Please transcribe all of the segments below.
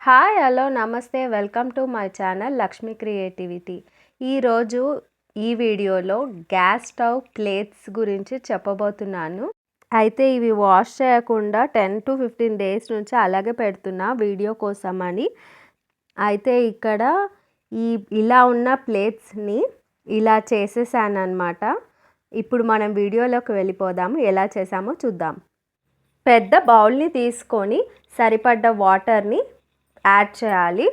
Hi hello నమస్తే welcome to my channel Lakshmi creativity. ఈరోజు ఈ వీడియోలో గ్యాస్ స్టవ్ ప్లేట్స్ గురించి చెప్పబోతున్నాను. అయితే ఇవి వాష్ చేయకుండా 10 to 15 డేస్ నుంచి అలాగే పెడుతున్నా వీడియో కోసమని. అయితే ఇక్కడ ఇలా ఉన్న ప్లేట్స్ని ఇలా చేసేసాను అనమాట. ఇప్పుడు మనం వీడియోలోకి వెళ్ళిపోదాము, ఎలా చేసామో చూద్దాం. పెద్ద బౌల్ని తీసుకొని సరిపడ్డ వాటర్ని యాడ్ చేయాలి.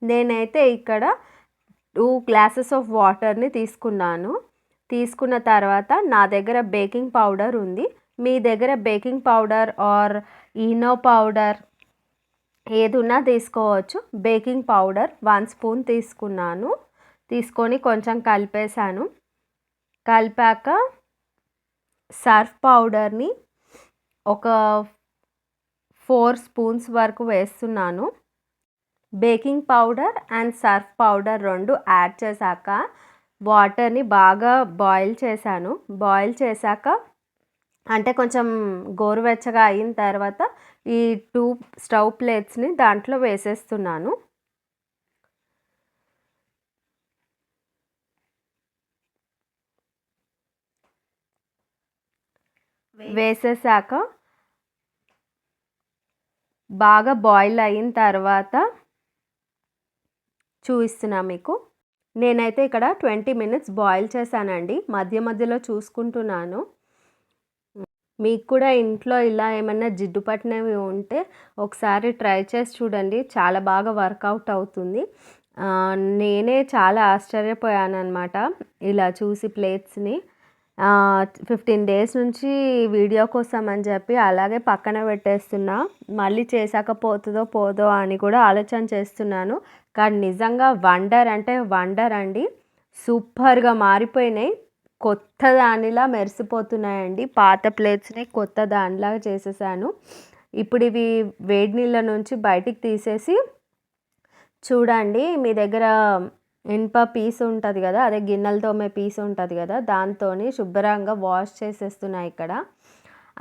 నేనైతే ఇక్కడ 2 గ్లాసెస్ ఆఫ్ వాటర్ని తీసుకున్నాను. తీసుకున్న తర్వాత నా దగ్గర బేకింగ్ పౌడర్ ఉంది. మీ దగ్గర baking powder are Eno powder ఏదున్నా తీసుకోవచ్చు. బేకింగ్ పౌడర్ 1 స్పూన్ తీసుకున్నాను. తీసుకొని కొంచెం కలిపేశాను. కలిపాక సర్ఫ్ పౌడర్ని ఒక 4 స్పూన్స్ వరకు వేస్తున్నాను. Baking powder and Surf powder 2 add చేశాక వాటర్ని బాగా బాయిల్ చేశాను. బాయిల్ చేశాక అంటే కొంచెం గోరువెచ్చగా అయిన తర్వాత ఈ 2 స్టవ్ ప్లేట్స్ని దాంట్లో వేసేస్తున్నాను. వేసేసాక బాగా బాయిల్ అయిన తర్వాత చూపిస్తున్నా మీకు. నేనైతే ఇక్కడ 20 మినిట్స్ బాయిల్ చేశానండి. మధ్య మధ్యలో చూసుకుంటున్నాను. మీకు కూడా ఇంట్లో ఇలా ఏమన్నా జిడ్డు పట్టినవి ఉంటే ఒకసారి ట్రై చేసి చూడండి, చాలా బాగా వర్కౌట్ అవుతుంది. నేనే చాలా ఆశ్చర్యపోయాను అనమాట ఇలా చూసి ప్లేట్స్ని. 15 డేస్ నుంచి వీడియో కోసం అని చెప్పి అలాగే పక్కన పెట్టేస్తున్నా. మళ్ళీ చేసాక పోతుందో పోదో అని కూడా ఆలోచన చేస్తున్నాను. కానీ నిజంగా వండర్ అంటే వండర్ అండి. సూపర్గా మారిపోయినాయి, కొత్త దానిలా మెరిసిపోతున్నాయండి. పాత ప్లేట్స్ని కొత్త దానిలాగా చేసేసాను. ఇప్పుడు ఇవి వేడి నీళ్ళ నుంచి బయటికి తీసేసి చూడండి, మీ దగ్గర ఇనుప పీస్ ఉంటుంది కదా, అదే గిన్నెలు తోమే పీస్ ఉంటుంది కదా, దాంతో శుభ్రంగా వాష్ చేసేస్తున్నాయి. ఇక్కడ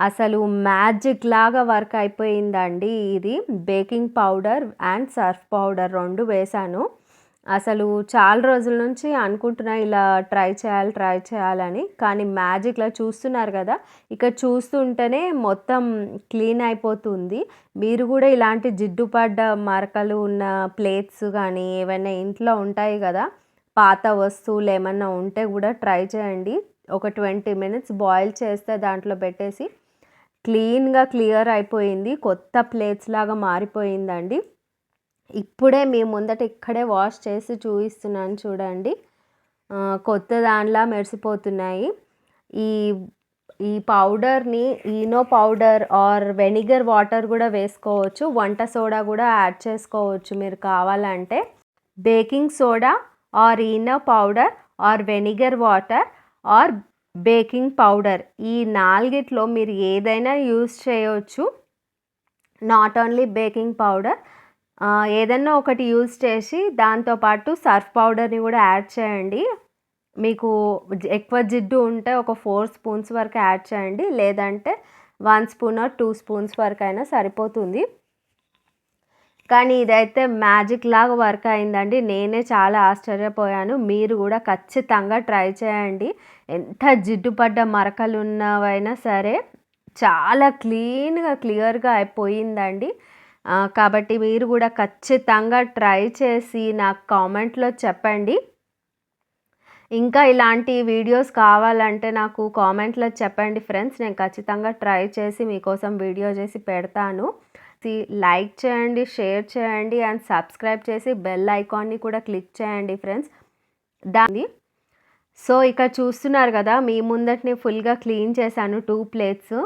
అసలు మ్యాజిక్ లాగా వర్క్ అయిపోయిందండి. ఇది baking powder and Surf powder 2 వేశాను. అసలు చాలా రోజుల నుంచి అనుకుంటున్నా ఇలా ట్రై చేయాలని, కానీ మ్యాజిక్లా చూస్తున్నారు కదా, ఇక చూస్తుంటేనే మొత్తం క్లీన్ అయిపోతుంది. మీరు కూడా ఇలాంటి జిడ్డు పడ్డ మరకలు ఉన్న ప్లేట్స్ కానీ ఏమైనా ఇంట్లో ఉంటాయి కదా, పాత వస్తువులు ఏమన్నా ఉంటే కూడా ట్రై చేయండి. ఒక 20 మినిట్స్ బాయిల్ చేస్తే దాంట్లో పెట్టేసి క్లియర్ అయిపోయింది. కొత్త ప్లేట్స్ లాగా మారిపోయిందండి. ఇప్పుడే మీ ముందట ఇక్కడే వాష్ చేసి చూపిస్తున్నాను చూడండి, కొత్త దానిలా మెరిసిపోతున్నాయి. ఈ పౌడర్ని Eno powder or vinegar water కూడా వేసుకోవచ్చు. వంట సోడా కూడా యాడ్ చేసుకోవచ్చు మీరు కావాలంటే. Baking soda or Eno powder or vinegar water or baking powder, ఈ 4ట్లో మీరు ఏదైనా యూస్ చేయవచ్చు. నాట్ ఓన్లీ బేకింగ్ పౌడర్, ఏదన్నా ఒకటి యూజ్ చేసి దాంతోపాటు సర్ఫ్ పౌడర్ని కూడా యాడ్ చేయండి. మీకు ఎక్కువ జిడ్డు ఉంటే ఒక 4 స్పూన్స్ వరకు యాడ్ చేయండి, లేదంటే 1 స్పూన్ ఆర్ 2 స్పూన్స్ వరకు అయినా సరిపోతుంది. కానీ ఇదైతే మ్యాజిక్ లాగా వర్క్ అయిందండి. నేనే చాలా ఆశ్చర్యపోయాను. మీరు కూడా ఖచ్చితంగా ట్రై చేయండి. ఎంత జిడ్డు పడ్డ మరకలు ఉన్నవైనా సరే చాలా క్లియర్గా అయిపోయిందండి. కాబట్టి మీరు కూడా ఖచ్చితంగా ట్రై చేసి నాకు కామెంట్లో చెప్పండి. ఇంకా ఇలాంటి వీడియోస్ కావాలంటే నాకు కామెంట్లో చెప్పండి ఫ్రెండ్స్. నేను ఖచ్చితంగా ట్రై చేసి మీకోసం వీడియో చేసి పెడతాను. లైక్ చేయండి, షేర్ చేయండి అండ్ సబ్స్క్రైబ్ చేసి బెల్ ఐకాన్ని కూడా క్లిక్ చేయండి ఫ్రెండ్స్. సో ఇక్కడ చూస్తున్నారు కదా, మీ ముందటిని ఫుల్గా క్లీన్ చేశాను. 2 ప్లేట్స్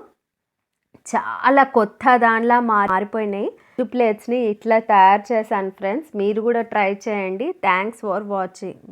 చాలా కొత్త దానిలా మారిపోయినాయి. 2 ప్లేట్స్ని ఇట్లా తయారు చేశాను ఫ్రెండ్స్. మీరు కూడా ట్రై చేయండి. Thanks for watching.